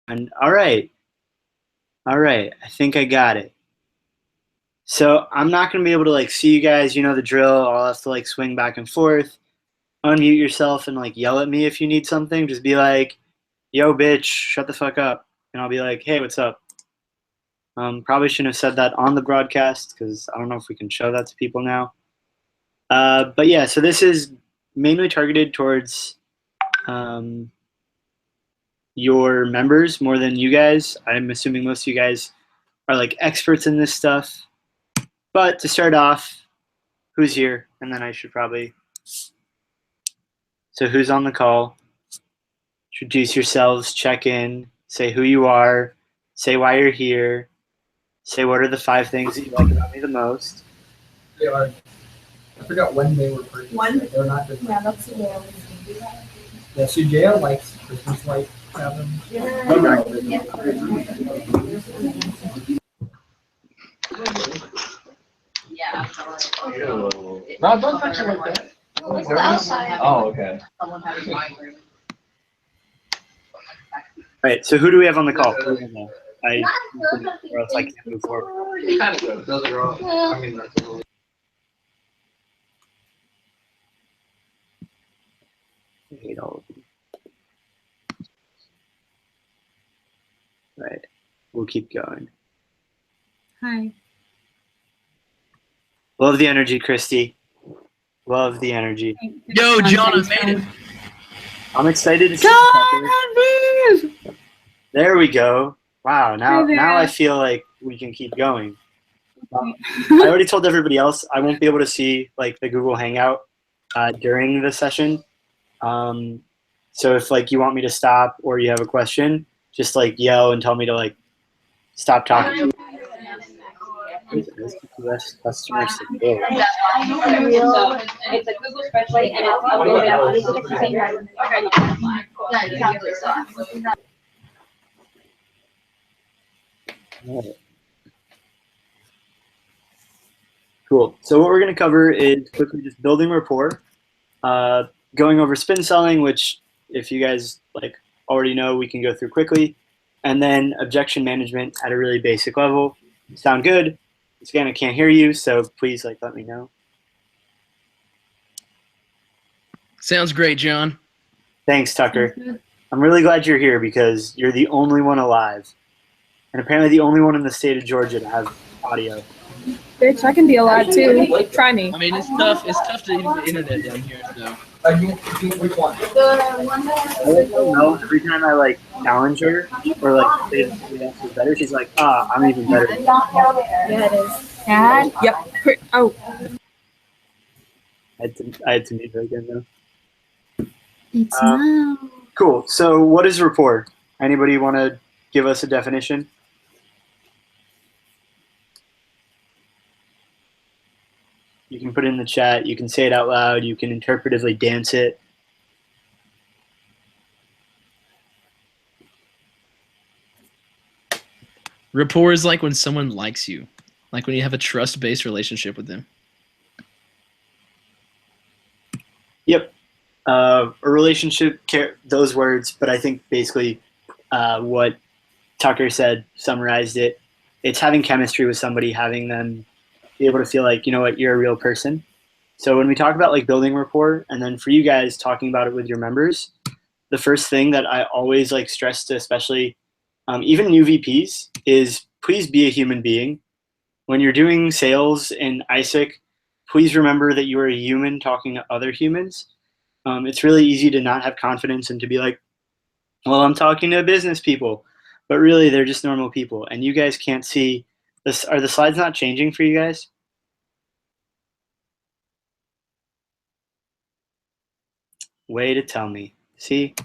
And all right, I think I got it. So I'm not gonna be able to like see you guys. You know the drill. I'll have to like swing back and forth. Unmute yourself and like yell at me if you need something. Just be like, "Yo, bitch, shut the fuck up," and I'll be like, "Hey, what's up?" Probably shouldn't have said that on the broadcast because I don't know if we can show that to people now. But yeah, so this is mainly targeted towards your members more than you guys. I'm assuming most of you guys are like experts in this stuff. But to start off, who's here? And then I should probably. So who's on the call? Introduce yourselves, check in, say who you are, say why you're here, say what are the 5 things that you like about me the most. They are. I forgot when they were purchased. When? They're not just. Yeah, that's the way. Yeah, Sujaya likes Christmas light cabins. Yeah. No, don't touch it like that. It's the outside. Oh, okay. Someone has a migraine. All right, so who do we have on the call? I or else I can't move forward. It kind of good. Those are all. I mean, that's a little. I hate all of them. Right, we'll keep going. Hi. Love the energy, Christy. Love the energy. Yo, John, I made it. I'm excited to see Tucker. There we go. Wow, now I feel like we can keep going. I already told everybody else I won't be able to see like the Google Hangout during the session. So if like you want me to stop or you have a question, just like yell and tell me to like stop talking. Customer support. It's a Google spreadsheet and it's uploaded. Cool. So what we're going to cover is quickly just building rapport, going over spin selling, which if you guys like already know, we can go through quickly, and then objection management at a really basic level. Sound good? Again, I can't hear you, so please like let me know. Sounds great, John. Thanks, Tucker. I'm really glad you're here because you're the only one alive, and apparently the only one in the state of Georgia to have audio. Bitch, I can be alive too. Try me. I mean, it's tough. It's tough to even get internet down here. So. Which one? I don't know. Every time I like challenge her or like say that somebody else is better, she's like, I'm even better. Yeah, it is. Dad? Yep. Oh. I had to meet her again though. It's now. Cool. So what is rapport? Anybody want to give us a definition? You can put it in the chat. You can say it out loud. You can interpretively dance it. Rapport is like when someone likes you, like when you have a trust-based relationship with them. Yep. A relationship, those words, but I think basically what Tucker said summarized it. It's having chemistry with somebody, having them be able to feel like, you know what, you're a real person. So when we talk about like building rapport, and then for you guys talking about it with your members, the first thing that I always like stress to especially even new VPs is please be a human being. When you're doing sales in ISIC, please remember that you are a human talking to other humans. It's really easy to not have confidence and to be like, well, I'm talking to business people, but really they're just normal people. And you guys can't see this. Are the slides not changing for you guys? Way to tell me. See?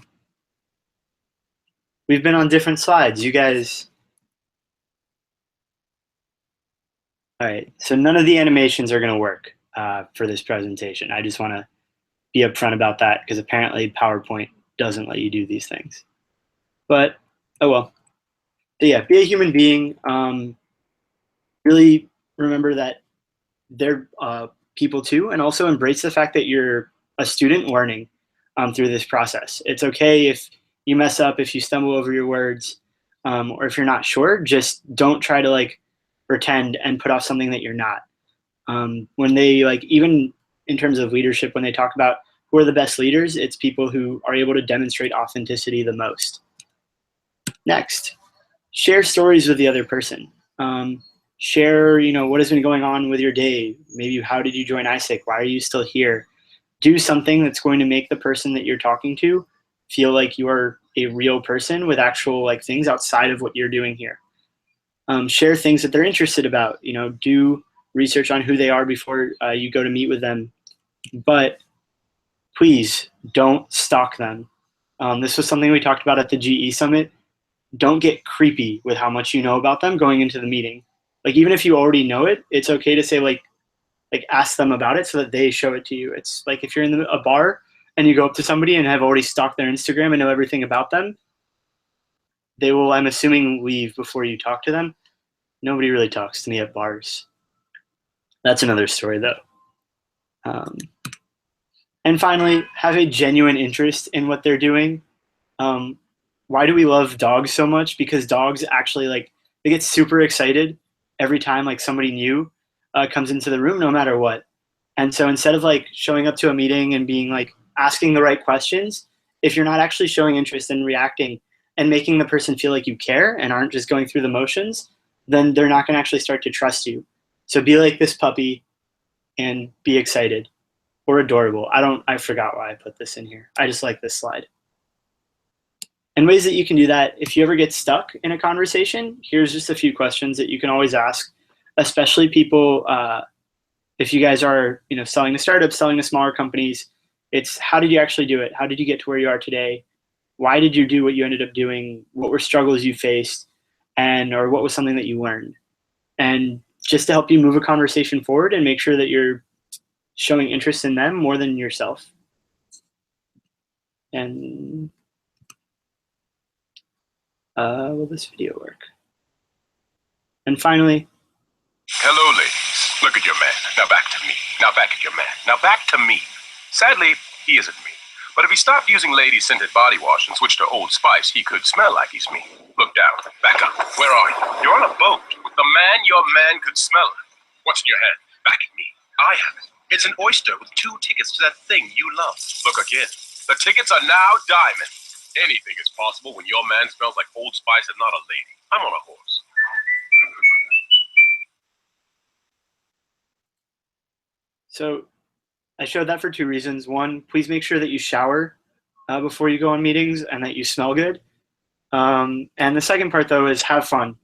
We've been on different slides. You guys. All right. So none of the animations are going to work for this presentation. I just want to be upfront about that because apparently PowerPoint doesn't let you do these things. But, oh well. So yeah, be a human being. Really remember that they're people too, and also embrace the fact that you're a student learning through this process. It's okay if you mess up, if you stumble over your words. or if you're not sure, just don't try to like pretend and put off something that you're not. When they like, even in terms of leadership, when they talk about who are the best leaders, it's people who are able to demonstrate authenticity the most. Next, share stories with the other person. Share, what has been going on with your day. Maybe how did you join ISIC? Why are you still here? Do something that's going to make the person that you're talking to feel like you are a real person with actual like things outside of what you're doing here. Share things that they're interested about. Do research on who they are before you go to meet with them. But please don't stalk them. This was something we talked about at the GE Summit. Don't get creepy with how much you know about them going into the meeting. Like, even if you already know it, it's okay to say like ask them about it so that they show it to you. It's like if you're in a bar and you go up to somebody and have already stalked their Instagram and know everything about them, they will, I'm assuming, leave before you talk to them. Nobody really talks to me at bars. That's another story, though. And finally, have a genuine interest in what they're doing. Why do we love dogs so much? Because dogs actually they get super excited every time like somebody new comes into the room, no matter what. And so instead of like showing up to a meeting and being like asking the right questions, if you're not actually showing interest and reacting and making the person feel like you care and aren't just going through the motions, then they're not going to actually start to trust you. So be like this puppy and be excited or adorable. I forgot why I put this in here. I just like this slide. And ways that you can do that, if you ever get stuck in a conversation, here's just a few questions that you can always ask, especially people, if you guys are selling to startups, selling to smaller companies. It's how did you actually do it? How did you get to where you are today? Why did you do what you ended up doing? What were struggles you faced? Or what was something that you learned? And just to help you move a conversation forward and make sure that you're showing interest in them more than yourself. And will this video work? And finally, hello, ladies. Look at your man. Now back to me. Now back at your man. Now back to me. Sadly, he isn't me. But if he stopped using lady-scented body wash and switched to Old Spice, he could smell like he's me. Look down. Back up. Where are you? You're on a boat with the man your man could smell it. What's in your hand? Back at me. I have it. It's an oyster with 2 tickets to that thing you love. Look again. The tickets are now diamond. Anything is possible when your man smells like Old Spice and not a lady. I'm on a horse. So I showed that for 2 reasons. One, please make sure that you shower before you go on meetings and that you smell good. And the second part, though, is have fun.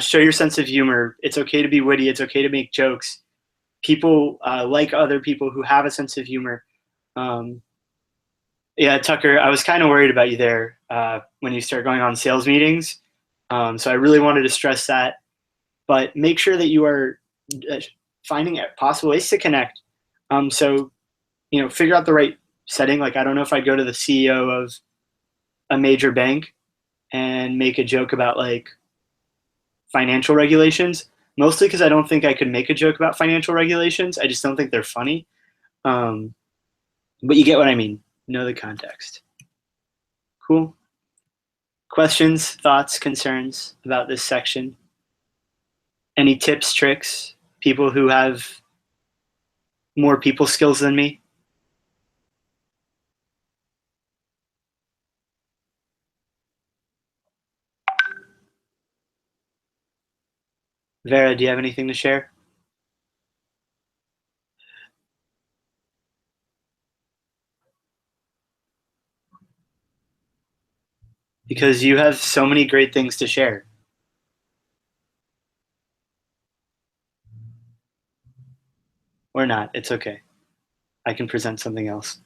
Show your sense of humor. It's okay to be witty. It's okay to make jokes. People like other people who have a sense of humor. Yeah, Tucker, I was kind of worried about you there when you start going on sales meetings. So I really wanted to stress that. But make sure that you are finding possible ways to connect. So, figure out the right setting. Like, I don't know if I'd go to the CEO of a major bank and make a joke about like financial regulations, mostly because I don't think I could make a joke about financial regulations. I just don't think they're funny. But you get what I mean. Know the context. Cool. Questions, thoughts, concerns about this section? Any tips, tricks? People who have more people skills than me? Vera, do you have anything to share? Because you have so many great things to share. Or not, it's okay. I can present something else.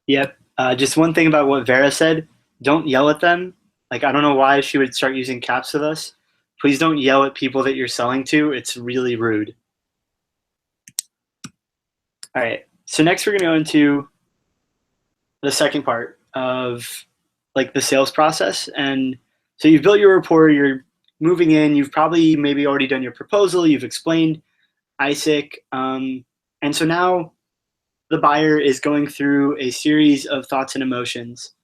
Yep. Just one thing about what Vera said, don't yell at them. Like, I don't know why she would start using caps with us. Please don't yell at people that you're selling to. It's really rude. All right. So next we're going to go into the second part of like the sales process. And so you've built your rapport, you're moving in, you've probably maybe already done your proposal, you've explained ISIC. And so now the buyer is going through a series of thoughts and emotions.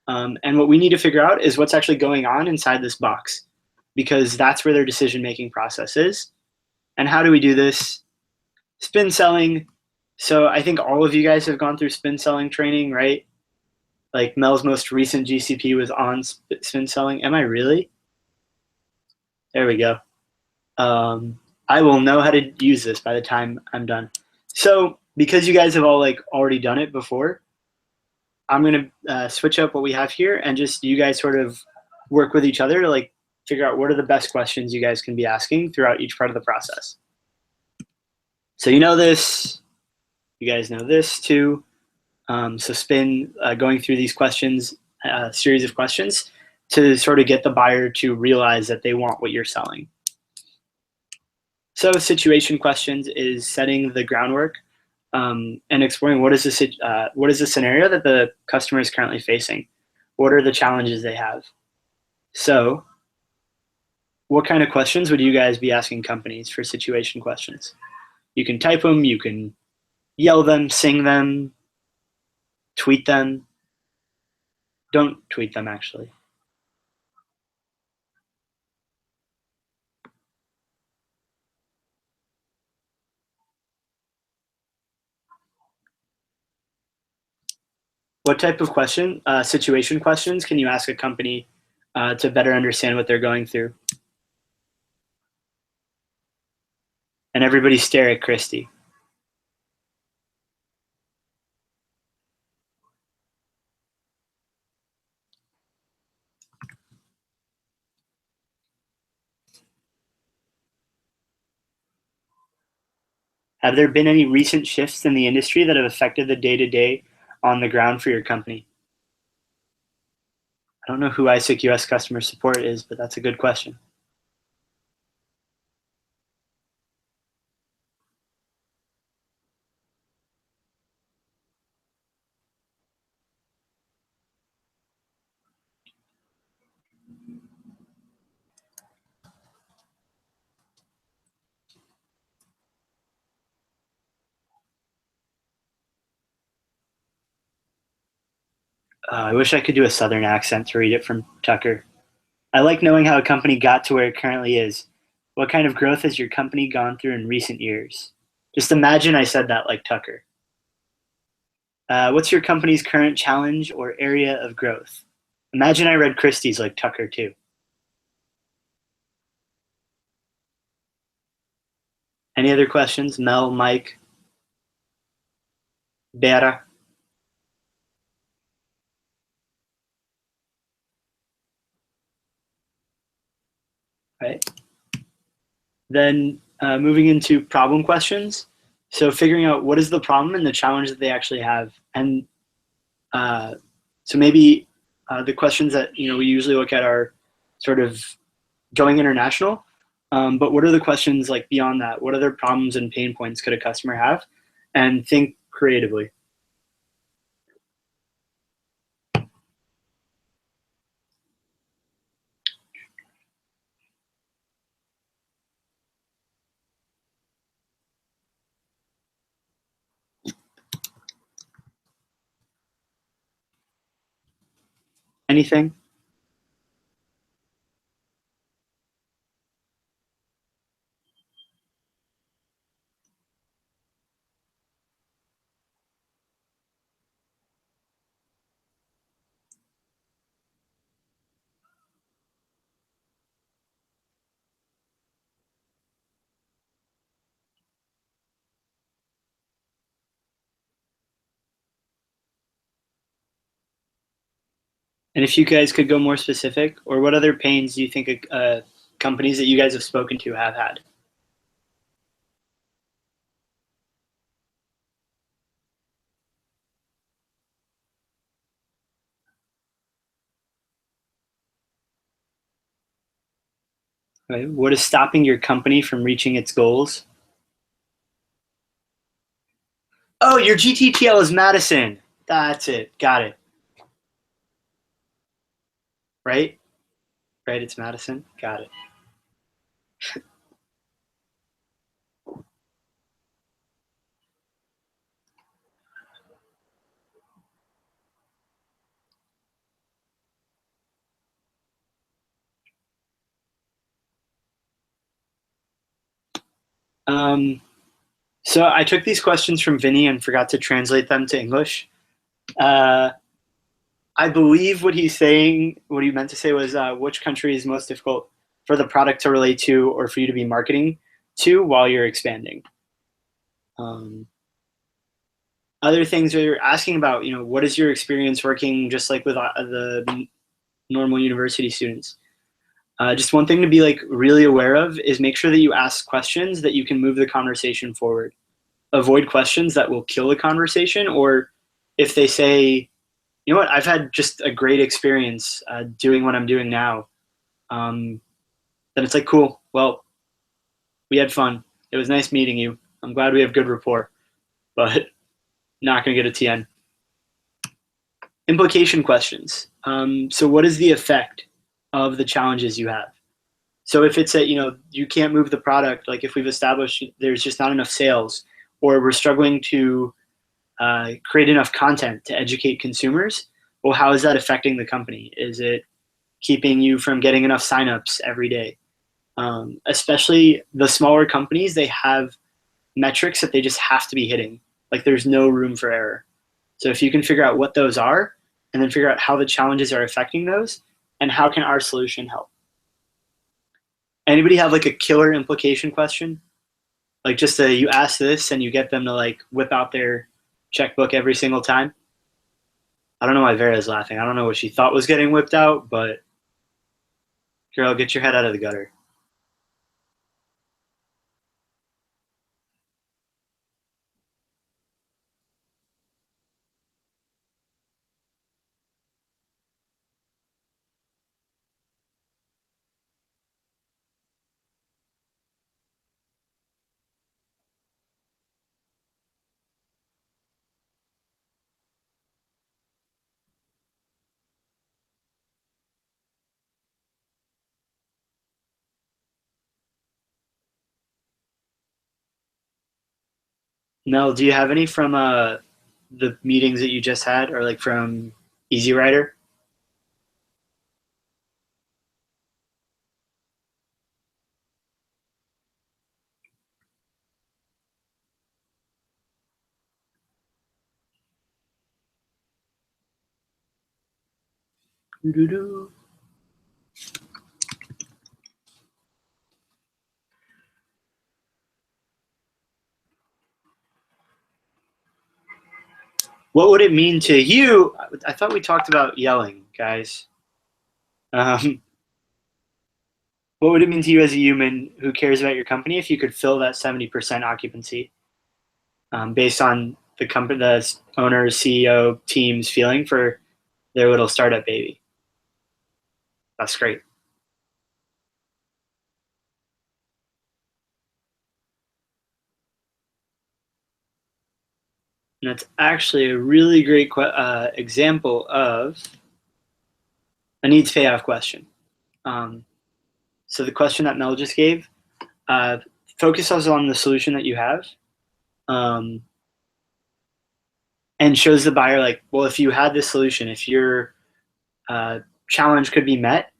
And what we need to figure out is what's actually going on inside this box, because that's where their decision-making process is. And how do we do this? Spin selling. So I think all of you guys have gone through spin selling training, right? Like Mel's most recent GCP was on spin selling. Am I really? There we go. I will know how to use this by the time I'm done. So because you guys have all like already done it before, I'm going to switch up what we have here and just you guys sort of work with each other to like figure out what are the best questions you guys can be asking throughout each part of the process. So you know this, you guys know this too. So spin going through these questions, series of questions to sort of get the buyer to realize that they want what you're selling. So situation questions is setting the groundwork and exploring what is the scenario that the customer is currently facing. What are the challenges they have? So what kind of questions would you guys be asking companies for situation questions? You can type them, you can yell them, sing them, tweet them. Don't tweet them, actually. What type of situation questions can you ask a company to better understand what they're going through? And everybody stare at Christy. Have there been any recent shifts in the industry that have affected the day-to-day on the ground for your company? I don't know who ISIC US customer support is, but that's a good question. I wish I could do a Southern accent to read it from Tucker. I like knowing how a company got to where it currently is. What kind of growth has your company gone through in recent years? Just imagine I said that like Tucker. What's your company's current challenge or area of growth? Imagine I read Christie's like Tucker too. Any other questions? Mel, Mike, Bera? Right. Then moving into problem questions. So figuring out what is the problem and the challenge that they actually have. And so maybe the questions that we usually look at are sort of going international. But what are the questions like beyond that? What other problems and pain points could a customer have? And think creatively. Anything? And if you guys could go more specific, or what other pains do you think companies that you guys have spoken to have had? Right? What is stopping your company from reaching its goals? Oh, your GTTL is Madison. That's it. Got it. Right? Right, it's Madison. Got it. So I took these questions from Vinny and forgot to translate them to English. Uh, I believe what he's saying, what he meant to say was which country is most difficult for the product to relate to or for you to be marketing to while you're expanding. Um, Other things are asking about, what is your experience working just like with the normal university students? Just one thing to be like really aware of is make sure that you ask questions that you can move the conversation forward. Avoid questions that will kill the conversation, or if they say, you know what, I've had just a great experience doing what I'm doing now, then it's like, cool, well, we had fun. It was nice meeting you. I'm glad we have good rapport, but not going to get a TN. Implication questions. So what is the effect of the challenges you have? So if it's you can't move the product, like if we've established there's just not enough sales, or we're struggling to create enough content to educate consumers, well, how is that affecting the company? Is it keeping you from getting enough signups every day? Especially the smaller companies, they have metrics that they just have to be hitting. Like there's no room for error. So if you can figure out what those are, and then figure out how the challenges are affecting those, and how can our solution help? Anybody have like a killer implication question? Like just you ask this and you get them to like whip out their checkbook every single time? I don't know why Vera's laughing. I don't know what she thought was getting whipped out, but girl, get your head out of the gutter. Mel, do you have any from the meetings that you just had, or like from Easy Rider? Doo-doo-doo. What would it mean to you? I thought we talked about yelling, guys. Um, what would it mean to you as a human who cares about your company if you could fill that 70% occupancy based on the company, the owner, CEO, team's feeling for their little startup baby? That's great. And that's actually a really great example of a needs payoff question. Um, so the question that Mel just gave uh, focuses on the solution that you have, um, and shows the buyer like, well, if you had this solution, if your challenge could be met,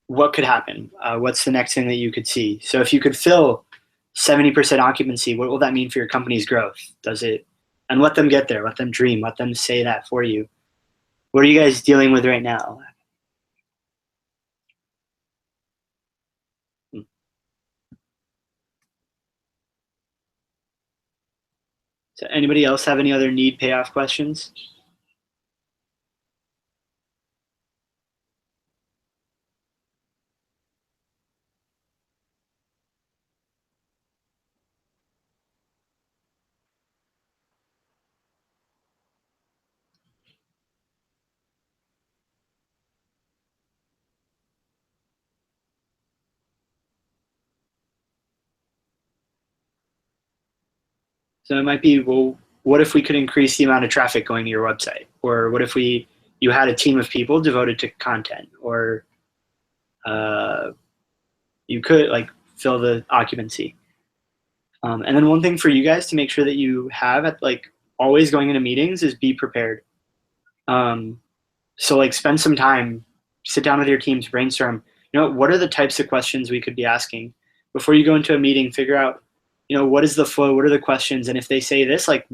what could happen? What's the next thing that you could see? So if you could fill 70% occupancy, what will that mean for your company's growth? Does it? And let them get there. Let them dream. Let them say that for you. What are you guys dealing with right now? So anybody else have any other need payoff questions? So it might be, well, what if we could increase the amount of traffic going to your website? Or what if you had a team of people devoted to content? Or you could like fill the occupancy. And then one thing for you guys to make sure that you have at like always going into meetings is be prepared. So like spend some time, sit down with your teams, brainstorm. What are the types of questions we could be asking before you go into a meeting? Figure out, what is the flow? What are the questions? And if they say this, like,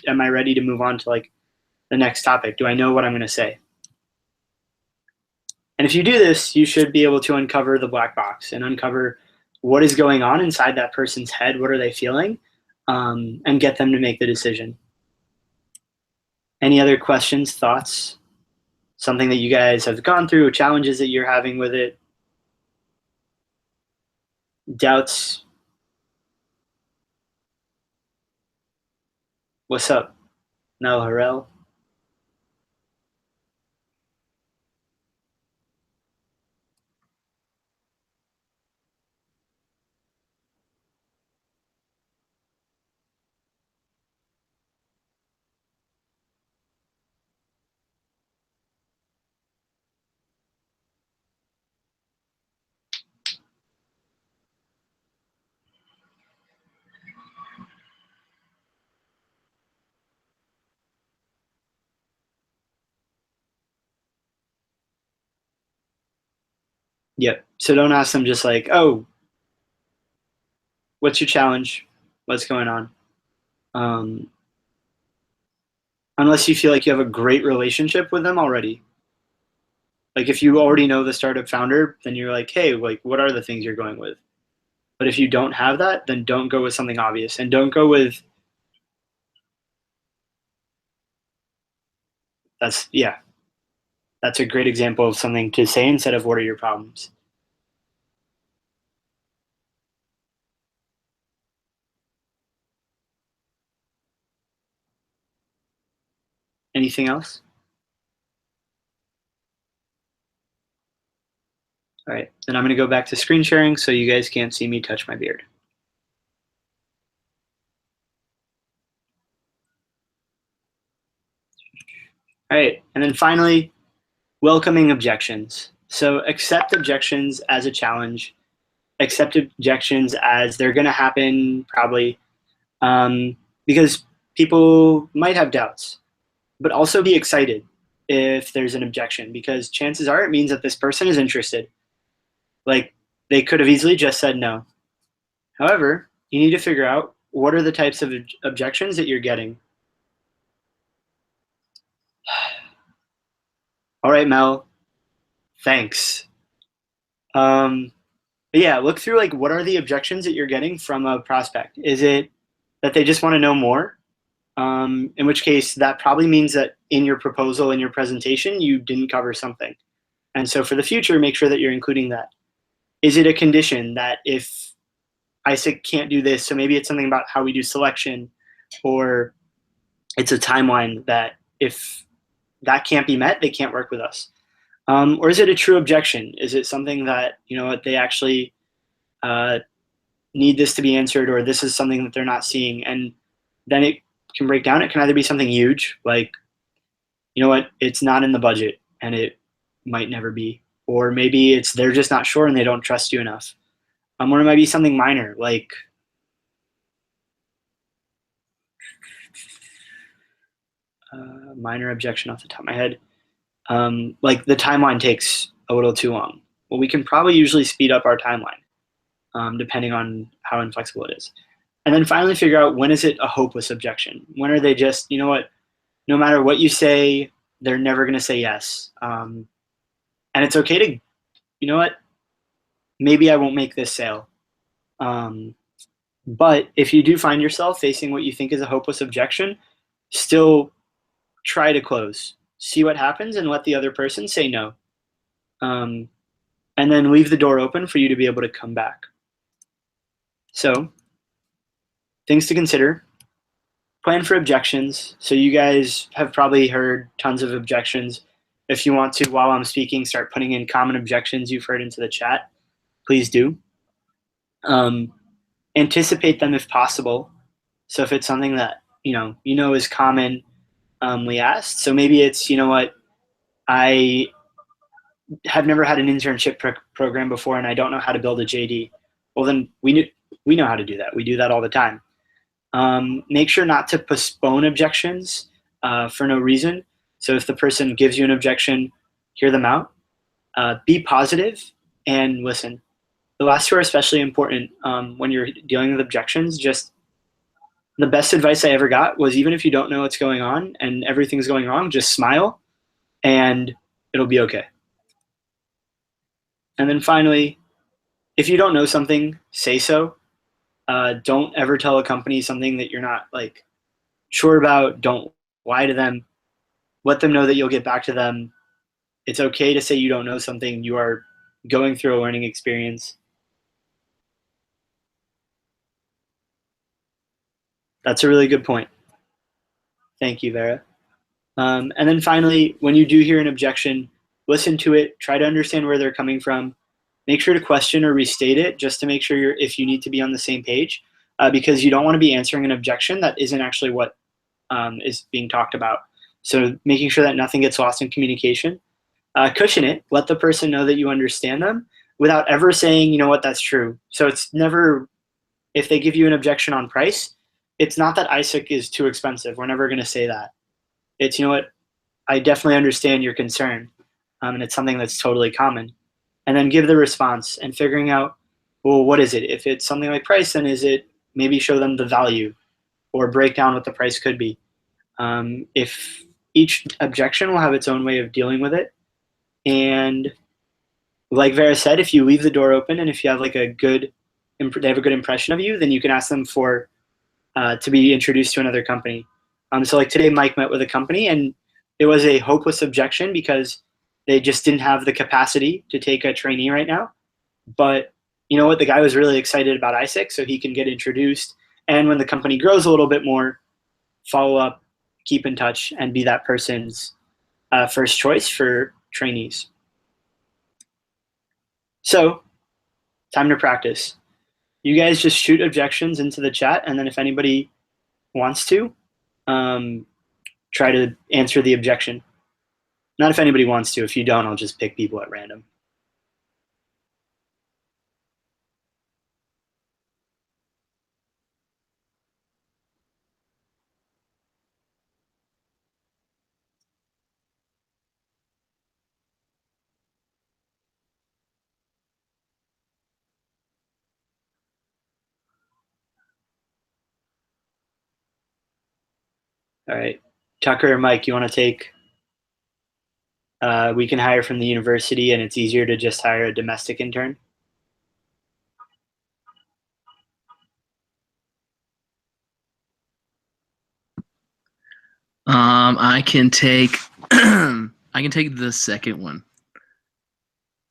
am I ready to move on to like the next topic? Do I know what I'm going to say? And if you do this, you should be able to uncover the black box and uncover what is going on inside that person's head. What are they feeling? And get them to make the decision. Any other questions, thoughts? Something that you guys have gone through, challenges that you're having with it? Doubts? What's up? Mel Harrell? Yep. So don't ask them just like, oh, what's your challenge? What's going on? Unless you feel like you have a great relationship with them already. Like if you already know the startup founder, then you're like, hey, like what are the things you're going with? But if you don't have that, then don't go with something obvious, and don't go with that's a great example of something to say instead of what are your problems. Anything else? All right, then I'm going to go back to screen sharing so you guys can't see me touch my beard. All right, and then finally, welcoming objections. So accept objections as a challenge. Accept objections as they're going to happen probably, because people might have doubts, but also be excited if there's an objection, because chances are it means that this person is interested. Like they could have easily just said no. However, you need to figure out what are the types of objections that you're getting. All right, Mel, thanks. But yeah, look through like what are the objections that you're getting from a prospect? Is it that they just want to know more? In which case that probably means that in your proposal, in your presentation, you didn't cover something. And so for the future, make sure that you're including that. Is it a condition that if ISIC can't do this, so maybe it's something about how we do selection, or it's a timeline that if that can't be met, they can't work with us. Or is it a true objection? Is it something that, they actually need this to be answered, or this is something that they're not seeing? And then it can break down. It can either be something huge, like, it's not in the budget and it might never be. Or maybe it's they're just not sure and they don't trust you enough. Or it might be something minor, like minor objection off the top of my head. Like the timeline takes a little too long. Well, we can probably usually speed up our timeline, depending on how inflexible it is. And then finally figure out, when is it a hopeless objection? When are they just, no matter what you say, they're never going to say yes. And it's okay to, maybe I won't make this sale. But if you do find yourself facing what you think is a hopeless objection, still try to close. See what happens and let the other person say no. And then leave the door open for you to be able to come back. So, things to consider. Plan for objections. So you guys have probably heard tons of objections. If you want to, while I'm speaking, start putting in common objections you've heard into the chat, please do. Anticipate them if possible. So if it's something that, is commonly asked. So maybe it's, I have never had an internship program before and I don't know how to build a JD. Well, then we know how to do that. We do that all the time. Make sure not to postpone objections for no reason. So if the person gives you an objection, hear them out. Be positive and listen. The last two are especially important when you're dealing with objections. Just the best advice I ever got was, even if you don't know what's going on and everything's going wrong, just smile and it'll be okay. And then finally, if you don't know something, say so. Don't ever tell a company something that you're not sure about. Don't lie to them. Let them know that you'll get back to them. It's okay to say you don't know something. You are going through a learning experience. That's a really good point. Thank you, Vera. And then finally, when you do hear an objection, listen to it. Try to understand where they're coming from. Make sure to question or restate it just to make sure if you need to be on the same page, because you don't want to be answering an objection that isn't actually what is being talked about. So making sure that nothing gets lost in communication. Cushion it. Let the person know that you understand them without ever saying, you know what, that's true. So it's never, if they give you an objection on price, it's not that ISIC is too expensive. We're never going to say that. It's, you know what, I definitely understand your concern. And it's something that's totally common. And then give the response and figuring out, well, what is it? If it's something like price, then is it, maybe show them the value or break down what the price could be. If each objection will have its own way of dealing with it. And like Vera said, if you leave the door open and if you have they have a good impression of you, then you can ask them for to be introduced to another company. So like today, Mike met with a company and it was a hopeless objection because they just didn't have the capacity to take a trainee right now. But you know what? The guy was really excited about ISIC, so he can get introduced. And when the company grows a little bit more, follow up, keep in touch, and be that person's first choice for trainees. So, time to practice. You guys just shoot objections into the chat, and then if anybody wants to, try to answer the objection. Not if anybody wants to. If you don't, I'll just pick people at random. All right. Tucker or Mike, you want to take we can hire from the university and it's easier to just hire a domestic intern? I can take I can take the second one.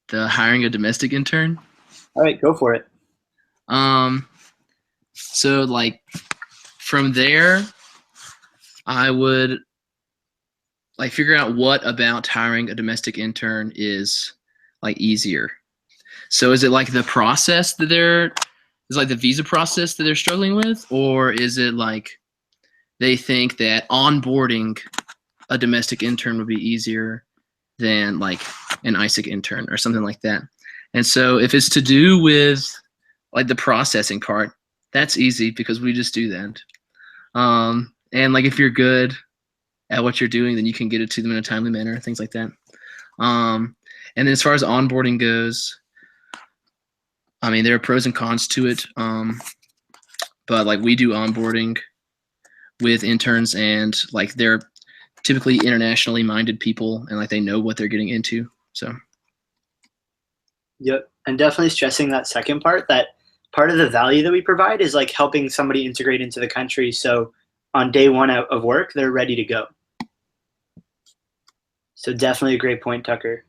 The hiring a domestic intern. All right, go for it. So from there, I would figure out what about hiring a domestic intern is easier. So is it the process that the visa process that they're struggling with, or is it they think that onboarding a domestic intern would be easier than an ISIC intern or something like that? And so if it's to do with the processing part, that's easy because we just do that. And if you're good at what you're doing, then you can get it to them in a timely manner, things like that. And then as far as onboarding goes, I mean, there are pros and cons to it. But we do onboarding with interns, and they're typically internationally minded people, and they know what they're getting into. So. Yep, and definitely stressing that second part, that part of the value that we provide is helping somebody integrate into the country. So on day one of work, they're ready to go. So definitely a great point, Tucker.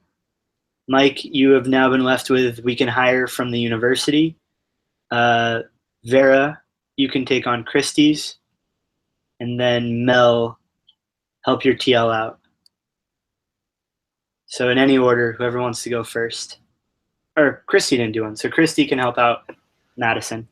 Mike, you have now been left with we can hire from the university. Vera, you can take on Christie's. And then Mel, help your TL out. So in any order, whoever wants to go first. Or Christy didn't do one, so Christy can help out Madison.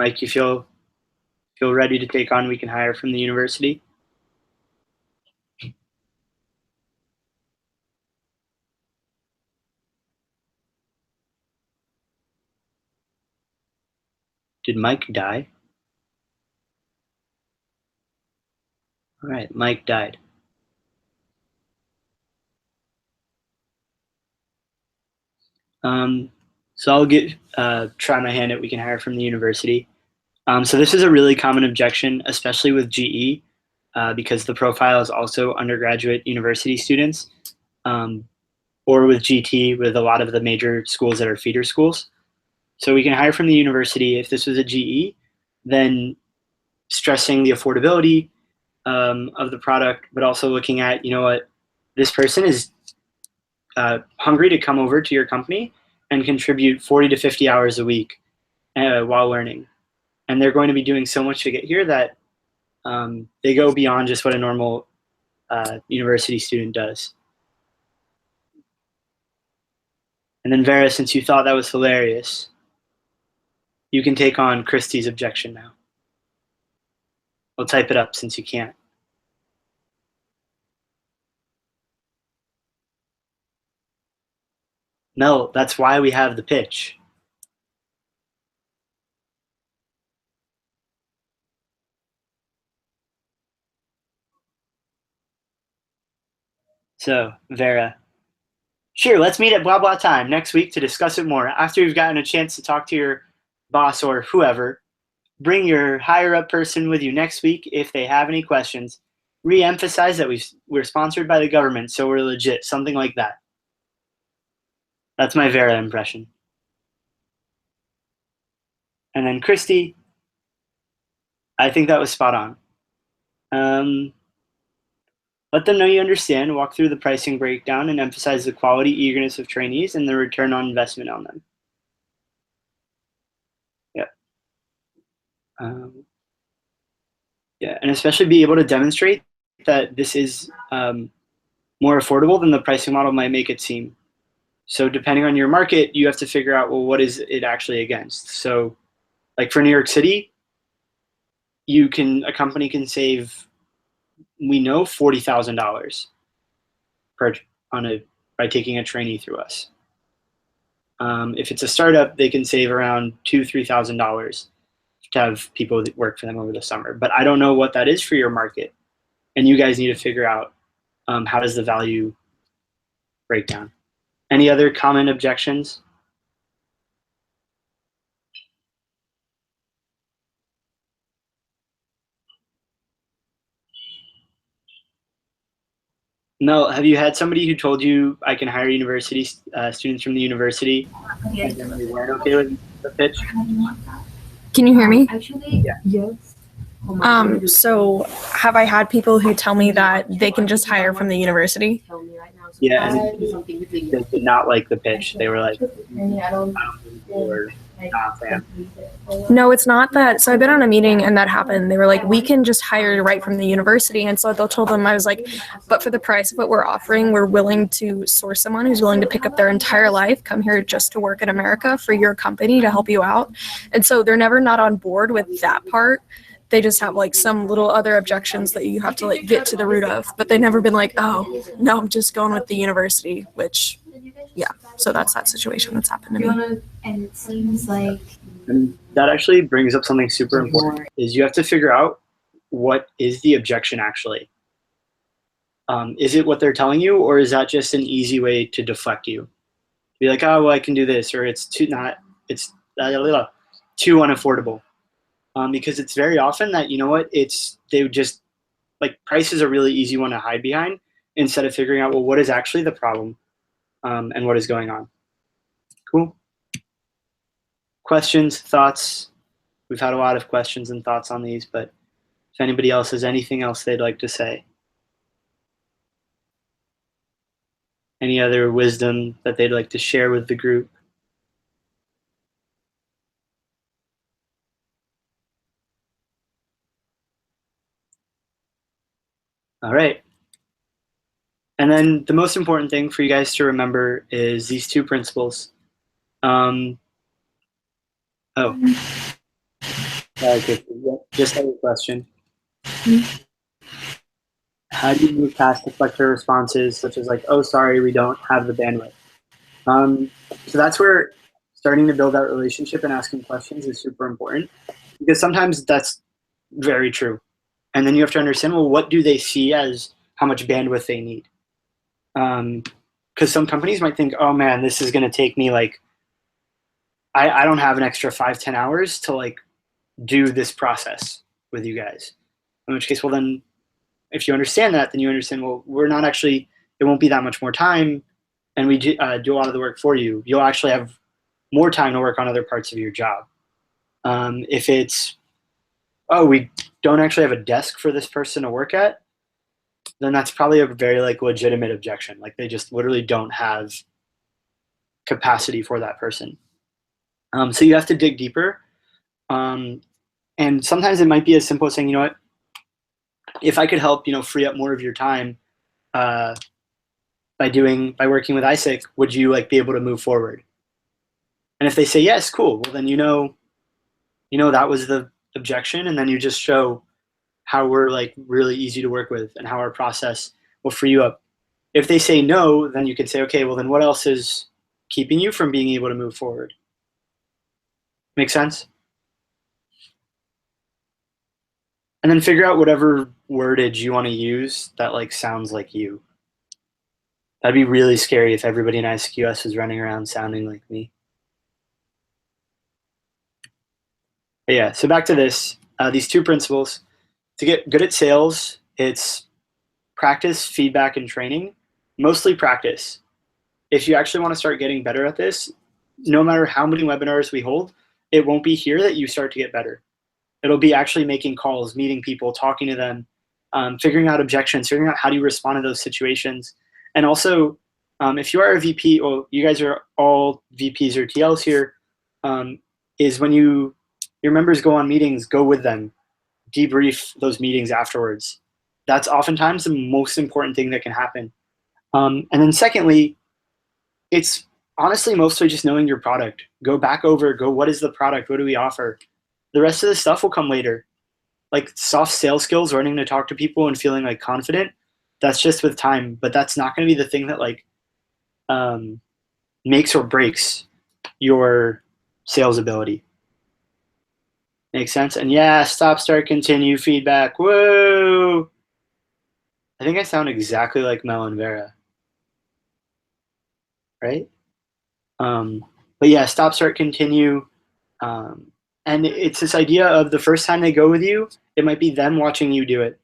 Mike, you feel ready to take on We Can Hire from the university? Did Mike die? All right, Mike died. So I'll try my hand at We Can Hire from the university. So this is a really common objection, especially with GE, because the profile is also undergraduate university students, or with GT, with a lot of the major schools that are feeder schools. So We Can Hire from the university. If this was a GE, then stressing the affordability of the product, but also looking at, you know what, this person is hungry to come over to your company and contribute 40 to 50 hours a week while learning. And they're going to be doing so much to get here that they go beyond just what a normal university student does. And then Vera, since you thought that was hilarious, you can take on Christy's objection now. I'll type it up since you can't. No, that's why we have the pitch. So, Vera, sure, let's meet at blah blah time next week to discuss it more. After you've gotten a chance to talk to your boss or whoever, bring your higher up person with you next week if they have any questions. Re-emphasize that we're sponsored by the government, so we're legit, something like that. That's my Vera impression. And then Christy, I think that was spot on. Let them know you understand, walk through the pricing breakdown, and emphasize the quality, eagerness of trainees and the return on investment on them. Yeah. Yeah, and especially be able to demonstrate that this is more affordable than the pricing model might make it seem. So depending on your market, you have to figure out, well, what is it actually against? So like for New York City, a company can save, we know, $40,000 by taking a trainee through us. If it's a startup, they can save around $2,000-$3,000 to have people that work for them over the summer. But I don't know what that is for your market, and you guys need to figure out how does the value break down. Any other common objections? Mel, have you had somebody who told you I can hire university students from the university and then they weren't okay with the pitch? Can you hear me? Actually, Yes. So have I had people who tell me that they can just hire from the university? Yeah, and they did not like the pitch. They were like, I don't or not fan. No, it's not that. So I've been on a meeting and that happened. They were like, we can just hire right from the university. And so I told them, I was like, but for the price of what we're offering, we're willing to source someone who's willing to pick up their entire life, come here just to work in America for your company to help you out. And so they're never not on board with that part. They just have like some little other objections that you have to like get to the root of, but they've never been like, oh, no, I'm just going with the university, which, yeah. So that's that situation that's happened to me. And it seems like And that actually brings up something super important, is you have to figure out what is the objection actually. Is it what they're telling you, or is that just an easy way to deflect you? Be like, oh, well, I can do this, or it's too unaffordable. Because it's very often that, you know what, they would just, like, price is a really easy one to hide behind instead of figuring out, well, what is actually the problem and what is going on. Cool. Questions, thoughts? We've had a lot of questions and thoughts on these, but if anybody else has anything else they'd like to say. Any other wisdom that they'd like to share with the group? All right. And then the most important thing for you guys to remember is these two principles. Okay, just have a question. How do you move past deflector responses such as like, oh, sorry, we don't have the bandwidth? So that's where starting to build that relationship and asking questions is super important, because sometimes that's very true. And then you have to understand, well, what do they see as how much bandwidth they need? Because some companies might think, oh man, this is going to take me like, I don't have an extra 5-10 hours to like do this process with you guys. In which case, well, then if you understand that, then you understand, well, we're not actually, it won't be that much more time, and we do a lot of the work for you. You'll actually have more time to work on other parts of your job. If it's, oh, we don't actually have a desk for this person to work at, then that's probably a very like legitimate objection. Like they just literally don't have capacity for that person. So you have to dig deeper. And sometimes it might be as simple as saying, you know what, if I could help, free up more of your time by working with ISIC, would you like be able to move forward? And if they say yes, cool. Well, then that was the objection, and then you just show how we're like really easy to work with and how our process will free you up. If they say no, then you can say, okay, well then what else is keeping you from being able to move forward? Make sense? And then figure out whatever wordage you want to use that like sounds like you. That'd be really scary if everybody in ISQS was running around sounding like me. But yeah, so back to this, these two principles. To get good at sales, it's practice, feedback, and training. Mostly practice. If you actually want to start getting better at this, no matter how many webinars we hold, it won't be here that you start to get better. It'll be actually making calls, meeting people, talking to them, figuring out objections, figuring out how do you respond to those situations. And also, if you are a VP, or you guys are all VPs or TLs here, is when your members go on meetings, go with them, debrief those meetings afterwards. That's oftentimes the most important thing that can happen. And then secondly, it's honestly mostly just knowing your product. Go back over, what is the product? What do we offer? The rest of the stuff will come later. Like soft sales skills, learning to talk to people and feeling like confident, that's just with time, but that's not going to be the thing that like makes or breaks your sales ability. Makes sense? And yeah, stop, start, continue, feedback. Whoa! I think I sound exactly like Mel and Vera. Right? But yeah, stop, start, continue. And it's this idea of the first time they go with you, it might be them watching you do it.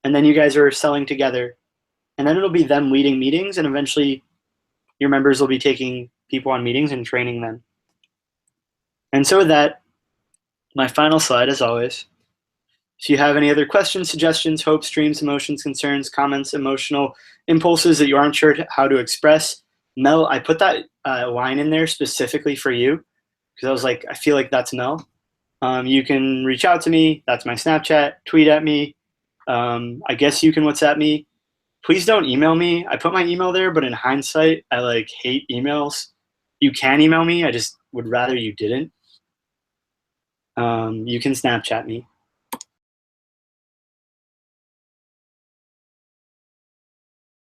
And then you guys are selling together. And then it'll be them leading meetings, and eventually your members will be taking people on meetings and training them. And so with that, my final slide, as always. If you have any other questions, suggestions, hopes, dreams, emotions, concerns, comments, emotional impulses that you aren't sure how to express, Mel, I put that line in there specifically for you, because I was like, I feel like that's Mel. You can reach out to me. That's my Snapchat. Tweet at me. I guess you can WhatsApp me. Please don't email me. I put my email there, but in hindsight, I like hate emails. You can email me. I just would rather you didn't. You can Snapchat me.